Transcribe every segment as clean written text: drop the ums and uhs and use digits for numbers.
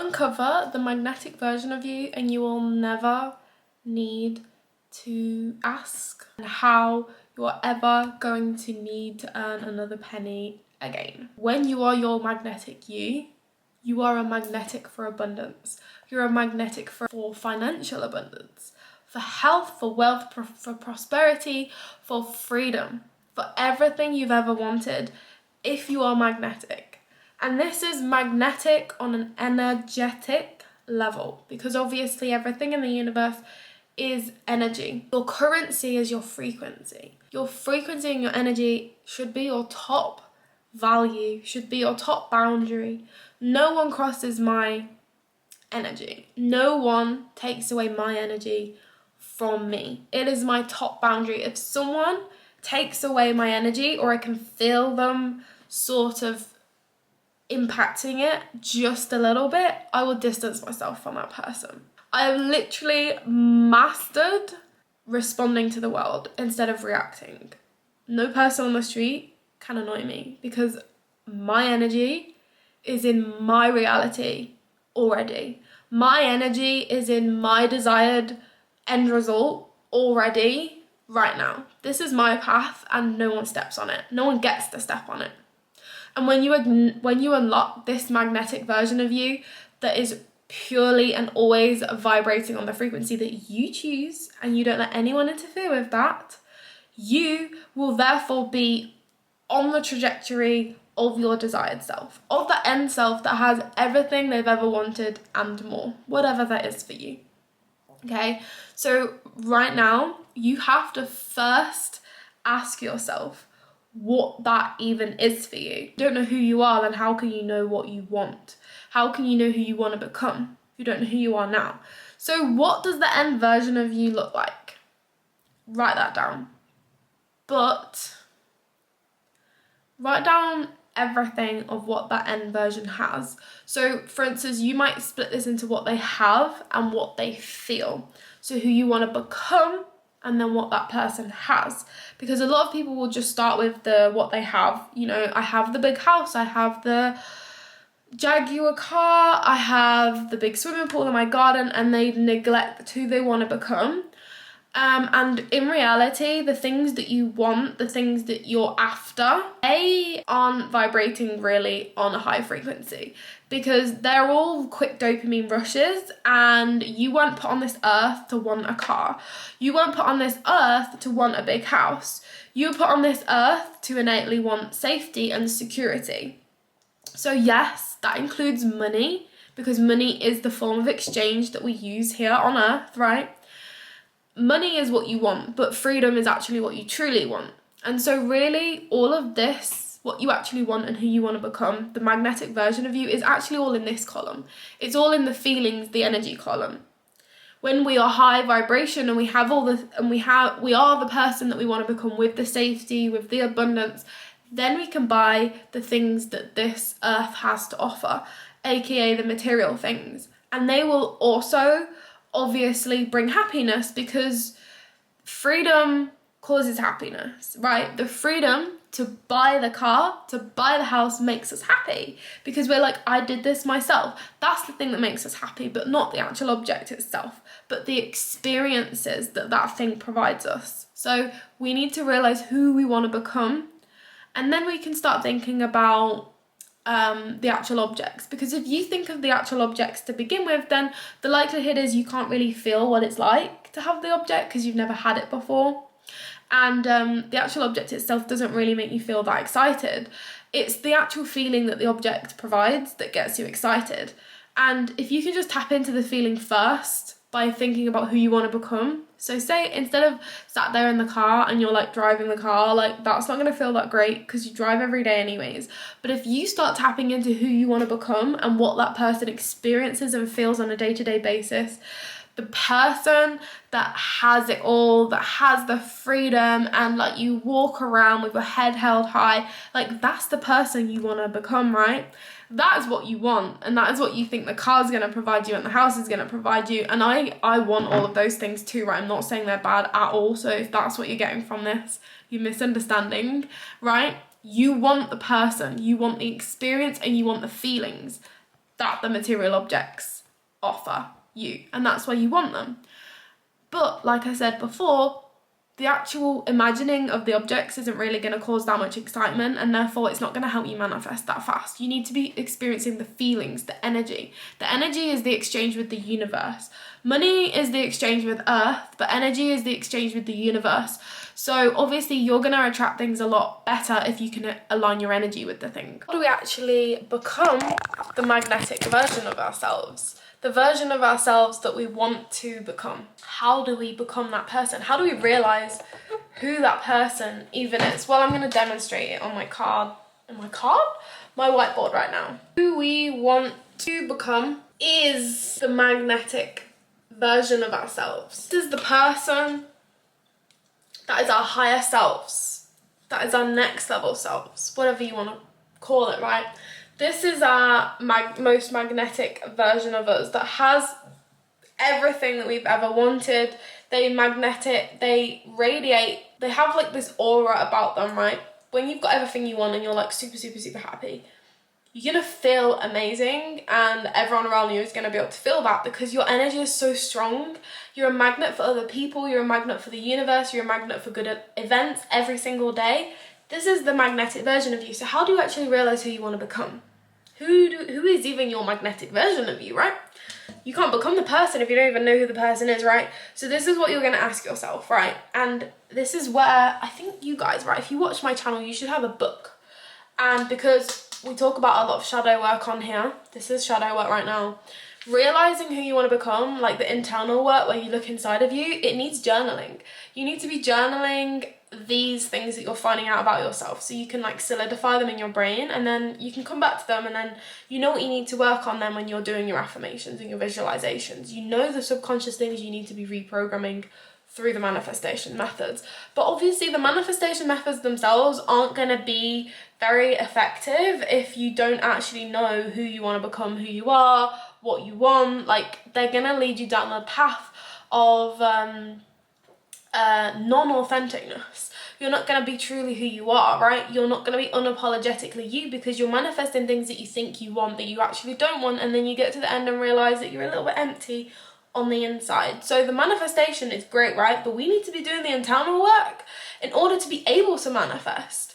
uncover the magnetic version of you, and you will never need to ask how you're ever going to need to earn another penny again. When you are your magnetic you are a magnetic for abundance. You're a magnetic for financial abundance, for health, for wealth, for prosperity, for freedom, for everything you've ever wanted if you are magnetic. And this is magnetic on an energetic level, because obviously everything in the universe is energy. Your currency is your frequency. Your frequency and your energy should be your top value, should be your top boundary. No one crosses my energy. No one takes away my energy from me. It is my top boundary. If someone takes away my energy, or I can feel them sort of impacting it just a little bit, I will distance myself from that person. I have literally mastered responding to the world instead of reacting. No person on the street can annoy me, because my energy is in my reality already. My energy is in my desired end result already, right now. This is my path, and no one steps on it. No one gets to step on it. And when you unlock this magnetic version of you that is purely and always vibrating on the frequency that you choose, and you don't let anyone interfere with that, you will therefore be on the trajectory of your desired self, of the end self that has everything they've ever wanted and more, whatever that is for you. Okay, so right now you have to first ask yourself what that even is for you. If you don't know who you are, then how can you know what you want? How can you know who you want to become if you don't know who you are now? So what does the end version of you look like? Write that down. But write down everything of what that end version has. So for instance, you might split this into what they have and what they feel. So who you want to become, and then what that person has. Because a lot of people will just start with what they have. You know, I have the big house, I have the Jaguar car, I have the big swimming pool in my garden, and they neglect who they want to become. And in reality, the things that you want, the things that you're after, they aren't vibrating really on a high frequency, because they're all quick dopamine rushes, and you weren't put on this earth to want a car. You weren't put on this earth to want a big house. You were put on this earth to innately want safety and security. So yes, that includes money, because money is the form of exchange that we use here on earth, right? Money is what you want, but freedom is actually what you truly want. And so really, all of this, what you actually want and who you want to become, the magnetic version of you, is actually all in this column. It's all in the feelings, the energy column. When we are high vibration and we are the person that we want to become, with the safety, with the abundance, then we can buy the things that this earth has to offer, aka the material things. And they will also obviously bring happiness, because freedom causes happiness, right? The freedom to buy the car, to buy the house, makes us happy, because we're like, I did this myself. That's the thing that makes us happy, but not the actual object itself, but the experiences that thing provides us. So we need to realize who we want to become, and then we can start thinking about the actual objects. Because if you think of the actual objects to begin with, then the likelihood is you can't really feel what it's like to have the object, because you've never had it before. And the actual object itself doesn't really make you feel that excited. It's the actual feeling that the object provides that gets you excited. And if you can just tap into the feeling first by thinking about who you want to become. So say instead of sat there in the car and you're like driving the car, like that's not going to feel that great, because you drive every day anyways. But if you start tapping into who you want to become and what that person experiences and feels on a day-to-day basis, the person that has it all, that has the freedom, and like you walk around with your head held high, like that's the person you want to become, right? That is what you want, and that is what you think the car's going to provide you and the house is going to provide you. And I want all of those things too, right? I'm not saying they're bad at all. So if that's what you're getting from this, you're misunderstanding, right? You want the person, you want the experience, and you want the feelings. that the material objects offer you, and that's why you want them. But like I said before, the actual imagining of the objects isn't really going to cause that much excitement, and therefore it's not going to help you manifest that fast. You need to be experiencing the feelings, the energy. The energy is the exchange with the universe. Money is the exchange with Earth, but energy is the exchange with the universe. So obviously you're going to attract things a lot better if you can align your energy with the thing. How do we actually become the magnetic version of ourselves? The version of ourselves that we want to become. How do we become that person? How do we realize who that person even is? Well, I'm going to demonstrate it on my card. My whiteboard right now. Who we want to become is the magnetic version of ourselves. This is the person that is our higher selves. That is our next level selves. Whatever you want to call it, right? This is our most magnetic version of us that has everything that we've ever wanted. They magnetic, they radiate, they have like this aura about them, right? When you've got everything you want and you're like super, super, super happy, you're going to feel amazing, and everyone around you is going to be able to feel that because your energy is so strong. You're a magnet for other people, you're a magnet for the universe, you're a magnet for good events every single day. This is the magnetic version of you. So how do you actually realize who you want to become? Who is even your magnetic version of you, right? You can't become the person if you don't even know who the person is, right? So this is what you're going to ask yourself, right? And this is where I think you guys, right, if you watch my channel, you should have a book. And because we talk about a lot of shadow work on here, this is shadow work right now. Realizing who you want to become, like the internal work where you look inside of you, it needs journaling. You need to be journaling these things that you're finding out about yourself so you can like solidify them in your brain, and then you can come back to them, and then you know what you need to work on them when you're doing your affirmations and your visualizations. You know the subconscious things you need to be reprogramming through the manifestation methods. But obviously the manifestation methods themselves aren't going to be very effective if you don't actually know who you want to become, who you are, what you want. Like, they're going to lead you down the path of non-authenticness. You're not going to be truly who you are, right? You're not going to be unapologetically you because you're manifesting things that you think you want that you actually don't want, and then you get to the end and realize that you're a little bit empty on the inside. So the manifestation is great, right? But we need to be doing the internal work in order to be able to manifest.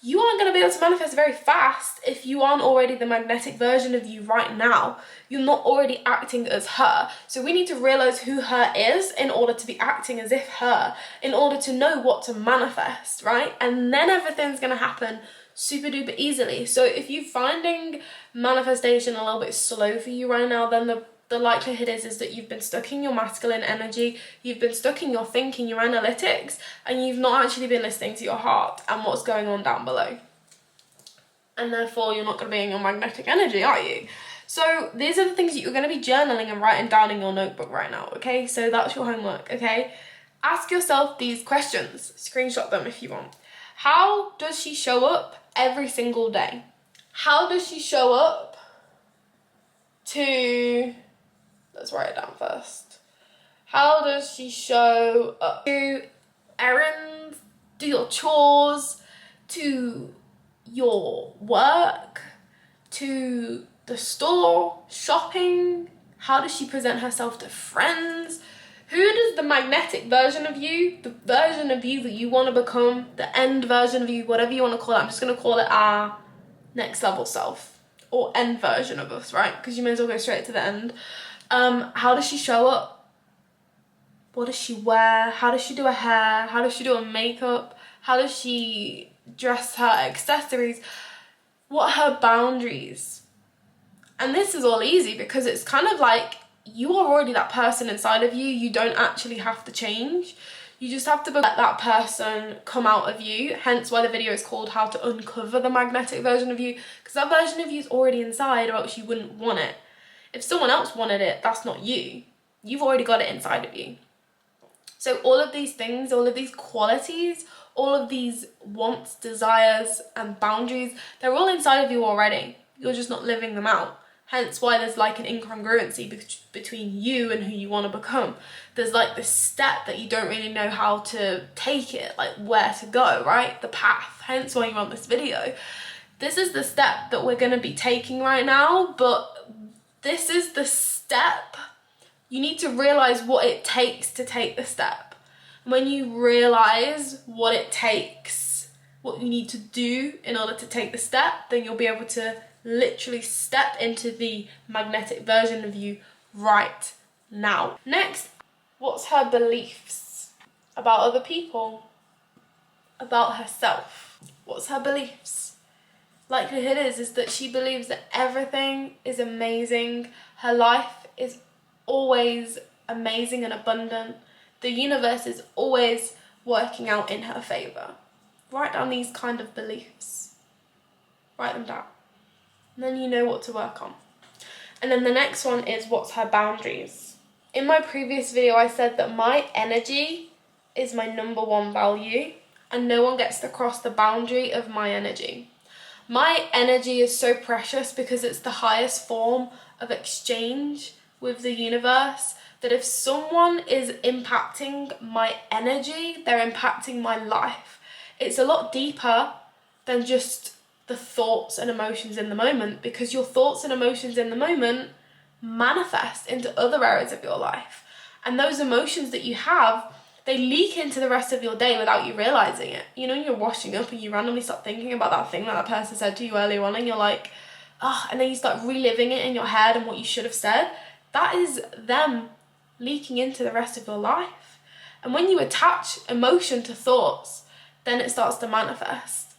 You aren't going to be able to manifest very fast if you aren't already the magnetic version of you right now. You're not already acting as her. So we need to realize who her is in order to be acting as if her, in order to know what to manifest, right? And then everything's going to happen super duper easily. So if you're finding manifestation a little bit slow for you right now, then the likelihood is that you've been stuck in your masculine energy, you've been stuck in your thinking, your analytics, and you've not actually been listening to your heart and what's going on down below. And therefore you're not going to be in your magnetic energy, are you? So these are the things that you're going to be journaling and writing down in your notebook right now, okay? So that's your homework, okay? Ask yourself these questions. Screenshot them if you want. How does she show up every single day? How does she show up to... Let's write it down first. How does she show up to errands, do your chores, to your work, to the store, shopping? How does she present herself to friends? Who does the magnetic version of you, the version of you that you want to become, the end version of you, whatever you want to call it, I'm just going to call it our next level self, or end version of us, right? Because you may as well go straight to the end. How does she show up? What does she wear? How does she do her hair? How does she do her makeup? How does she dress her accessories? What are her boundaries? And this is all easy because it's kind of like you are already that person inside of you. You don't actually have to change. You just have to let that person come out of you. Hence why the video is called How to Uncover the Magnetic Version of You, because that version of you is already inside, or else you wouldn't want it. If someone else wanted it, that's not you. You've already got it inside of you. So all of these things, all of these qualities, all of these wants, desires, and boundaries, they're all inside of you already. You're just not living them out. Hence why there's like an incongruency between you and who you want to become. There's like this step that you don't really know how to take it, like where to go, right? The path. Hence why you're on this video. This is the step that we're going to be taking right now, but This is the step. You need to realize what it takes to take the step. When you realize what it takes, what you need to do in order to take the step, then you'll be able to literally step into the magnetic version of you right now. Next, what's her beliefs about other people, about herself? What's her beliefs? Likelihood is that she believes that everything is amazing. Her life is always amazing and abundant. The universe is always working out in her favor. Write down these kind of beliefs. Write them down. And then you know what to work on. And then the next one is, what's her boundaries? In my previous video, I said that my energy is my number one value, and no one gets to cross the boundary of my energy. My energy is so precious because it's the highest form of exchange with the universe, that if someone is impacting my energy, they're impacting my life. It's a lot deeper than just the thoughts and emotions in the moment, because your thoughts and emotions in the moment manifest into other areas of your life. And those emotions that you have, they leak into the rest of your day without you realizing it. You know, you're washing up and you randomly start thinking about that thing that person said to you earlier on, and you're like, oh, and then you start reliving it in your head and what you should have said. That is them leaking into the rest of your life. And when you attach emotion to thoughts, then it starts to manifest.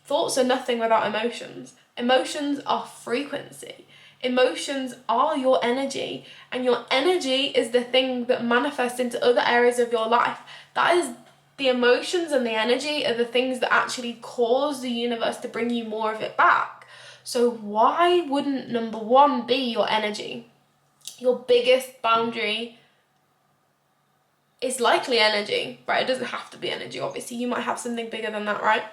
Thoughts are nothing without emotions. Emotions are frequency. Emotions are your energy, and your energy is the thing that manifests into other areas of your life. That is, the emotions and the energy are the things that actually cause the universe to bring you more of it back. So why wouldn't number one be your energy? Your biggest boundary is likely energy, right? It doesn't have to be energy, obviously. You might have something bigger than that, right?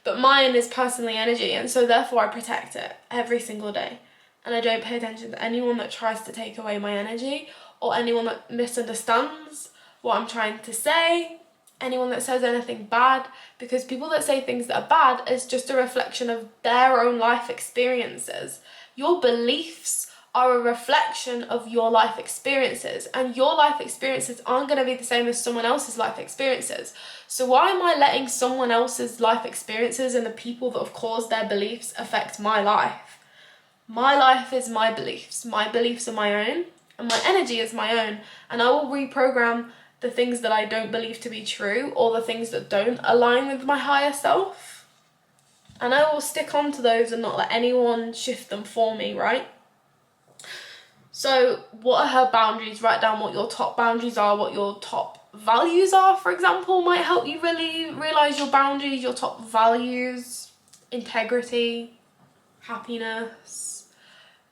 But mine is personally energy, and so therefore I protect it every single day. And I don't pay attention to anyone that tries to take away my energy, or anyone that misunderstands what I'm trying to say, anyone that says anything bad, because people that say things that are bad is just a reflection of their own life experiences. Your beliefs are a reflection of your life experiences, and your life experiences aren't going to be the same as someone else's life experiences. So why am I letting someone else's life experiences and the people that have caused their beliefs affect my life? My life is my beliefs. My beliefs are my own, and my energy is my own. And I will reprogram the things that I don't believe to be true, or the things that don't align with my higher self. And I will stick on to those and not let anyone shift them for me, right? So what are her boundaries? Write down what your top boundaries are, what your top values are, for example, might help you really realize your boundaries, your top values: integrity, happiness,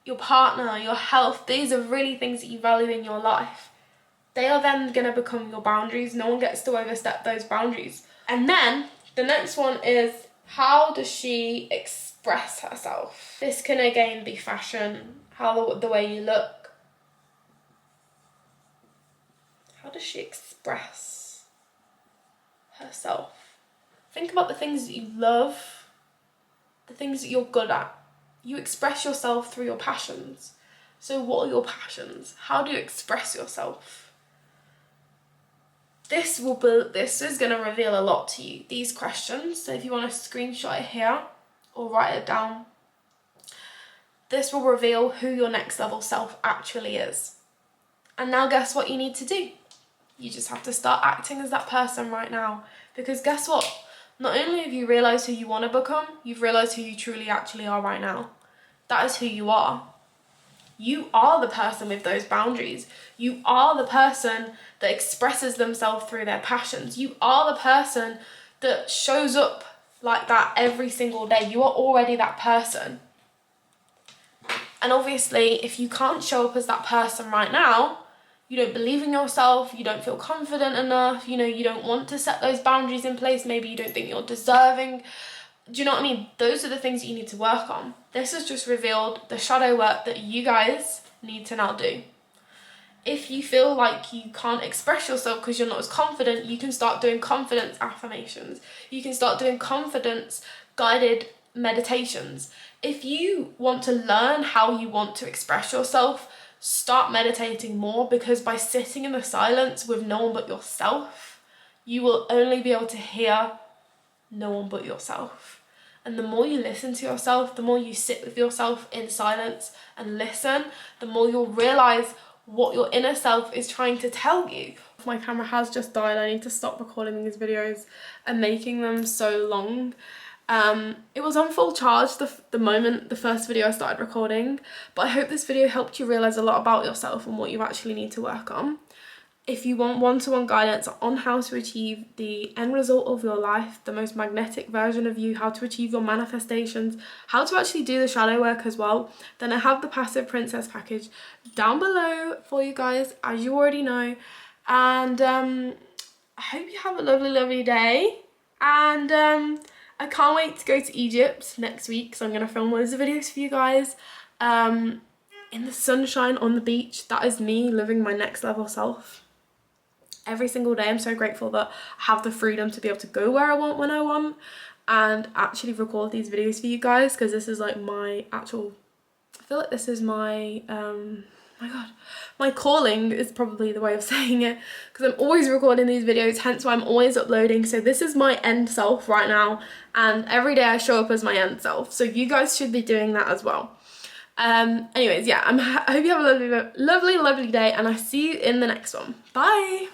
your partner, your health. These are really things that you value in your life. They are then going to become your boundaries. No one gets to overstep those boundaries. And then the next one is, how does she express herself? This can again be fashion, the way you look. How does she express herself? Think about the things that you love, the things that you're good at. You express yourself through your passions. So what are your passions? How do you express yourself? This is going to reveal a lot to you, these questions. So if you want to screenshot it here or write it down, this will reveal who your next level self actually is. And now guess what you need to do? You just have to start acting as that person right now. Because guess what? Not only have you realised who you want to become, you've realised who you truly actually are right now. That is who you are. You are the person with those boundaries. You are the person that expresses themselves through their passions. You are the person that shows up like that every single day. You are already that person. And obviously, if you can't show up as that person right now, you don't believe in yourself, you don't feel confident enough, you don't want to set those boundaries in place, maybe you don't think you're deserving. Do you know what I mean? Those are the things that you need to work on. This has just revealed the shadow work that you guys need to now do. If you feel like you can't express yourself because you're not as confident, you can start doing confidence affirmations. You can start doing confidence guided meditations. If you want to learn how you want to express yourself, start meditating more, because by sitting in the silence with no one but yourself, you will only be able to hear no one but yourself. And the more you listen to yourself, the more you sit with yourself in silence and listen, the more you'll realize what your inner self is trying to tell you. My camera has just died. I need to stop recording these videos and making them so long. It was on full charge the moment the first video I started recording, but I hope this video helped you realize a lot about yourself and what you actually need to work on. If you want one-to-one guidance on how to achieve the end result of your life, the most magnetic version of you, how to achieve your manifestations, how to actually do the shadow work as well, then I have the Passive Princess package down below for you guys, as you already know. And I hope you have a lovely, lovely day. And I can't wait to go to Egypt next week, so I'm going to film loads of videos for you guys. In the sunshine on the beach, that is me living my next level self. Every single day, I'm so grateful that I have the freedom to be able to go where I want, when I want, and actually record these videos for you guys, because this is like my actual, I feel like this is my, my god, my calling is probably the way of saying it, because I'm always recording these videos, hence why I'm always uploading. So this is my end self right now, and every day I show up as my end self, so you guys should be doing that as well. Anyways, yeah, I hope you have a lovely, lovely, lovely day, and I see you in the next one. Bye.